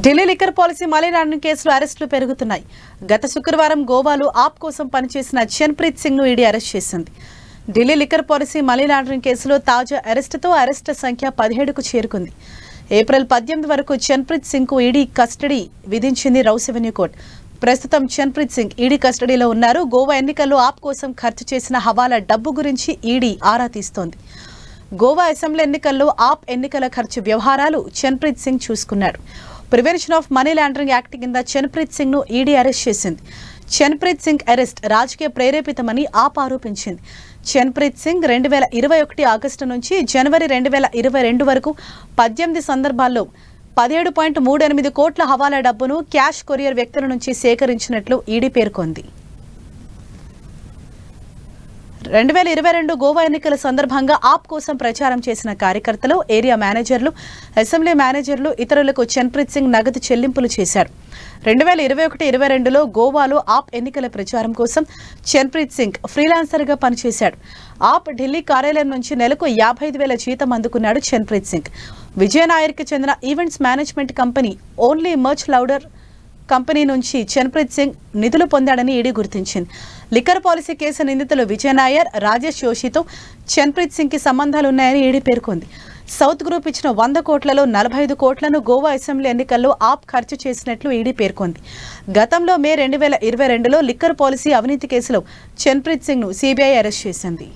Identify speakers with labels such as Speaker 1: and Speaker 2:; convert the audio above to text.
Speaker 1: Delhi liquor policy money laundering కేసులో అరెస్టులు పెరుగుతున్నాయి. గత శుక్రవారం గోవాలో ఆప్ కోసం పనిచేసిన చన్ప్రీత్ సింగ్ ను ఈడీ అరెస్ట్ చేసింది. Delhi liquor policy money laundering కేసులో తాజా అరెస్టుతో అరెస్టుల సంఖ్య 17కు చేరుకుంది. ఏప్రిల్ 18 వరకు చన్ప్రీత్ సింగ్ కు ఈడీ కస్టడీ విధించింది రౌస్ అవెన్యూ కోర్టు. ప్రస్తుతం చన్ప్రీత్ సింగ్ ఈడీ కస్టడీలో ఉన్నారు. గోవా ఎన్నికల్లో ఆప్ కోసం ఖర్చు చేసిన హవాలా డబ్బు గురించి ఈడీ ఆరా తీస్తోంది. గోవా అసెంబ్లీ ఎన్నికల్లో ఆప్ ఎన్నికల ఖర్చు వ్యవహారాలు చన్ప్రీత్ సింగ్ చూసుకున్నాడు. Prevention of money laundering act కింద చన్ప్రీత్ సింగ్ ను ఈడీ అరెస్ట్ చేసింది. చన్ప్రీత్ సింగ్ అరెస్ట్ రాజకీయ ప్రేరేపితమని ఆప్ ఆరోపించింది. చన్ప్రీత్ సింగ్ 2021 ఆగస్టు నుంచి జనవరి 2022 వరకు 18 సందర్భాల్లో 17.38 కోట్ల హవాలా డబ్బును క్యాష్ కొరియర్ వ్యక్తుల నుంచి సేకరించినట్లు ఈడీ పేర్కొంది. 2022 గోవా ఎన్నికల సందర్భంగా ఆప్ కోసం ప్రచారం చేసిన కార్యకర్తలు, ఏరియా మేనేజర్లు, అసెంబ్లీ మేనేజర్లు, ఇతరులకు చన్ప్రీత్ సింగ్ నగదు చెల్లింపులు చేశారు. 2021-22లో గోవాలో ఆప్ ఎన్నికల ప్రచారం కోసం చన్ప్రీత్ సింగ్ ఫ్రీలాన్సర్గా పనిచేశాడు. ఆప్ ఢిల్లీ కార్యాలయం నుంచి నెలకు 55,000 జీతం అందుకున్నాడు చన్ప్రీత్ సింగ్. విజయనాయర్కి చెందిన events management company only much louder company నుంచి చన్ప్రీత్ సింగ్ నిధులు పొందాడని ఈడీ గుర్తించింది. లిక్కర్ పాలసీ కేసు నిందితులు విజయనాయర్, రాజేష్ జోషితో చన్ప్రీత్ సింగ్ కి సంబంధాలున్నాయని ఈడీ పేర్కొంది. సౌత్ గ్రూప్ ఇచ్చిన 100 కోట్లలో 45 కోట్లను గోవా అసెంబ్లీ ఎన్నికల్లో ఆప్ ఖర్చు చేసినట్లు ఈడీ పేర్కొంది. గతంలో మే 2022లో లిక్కర్ పాలసీ అవినీతి కేసులో చన్ప్రీత్ సింగ్ ను సిబిఐ అరెస్ట్ చేసింది.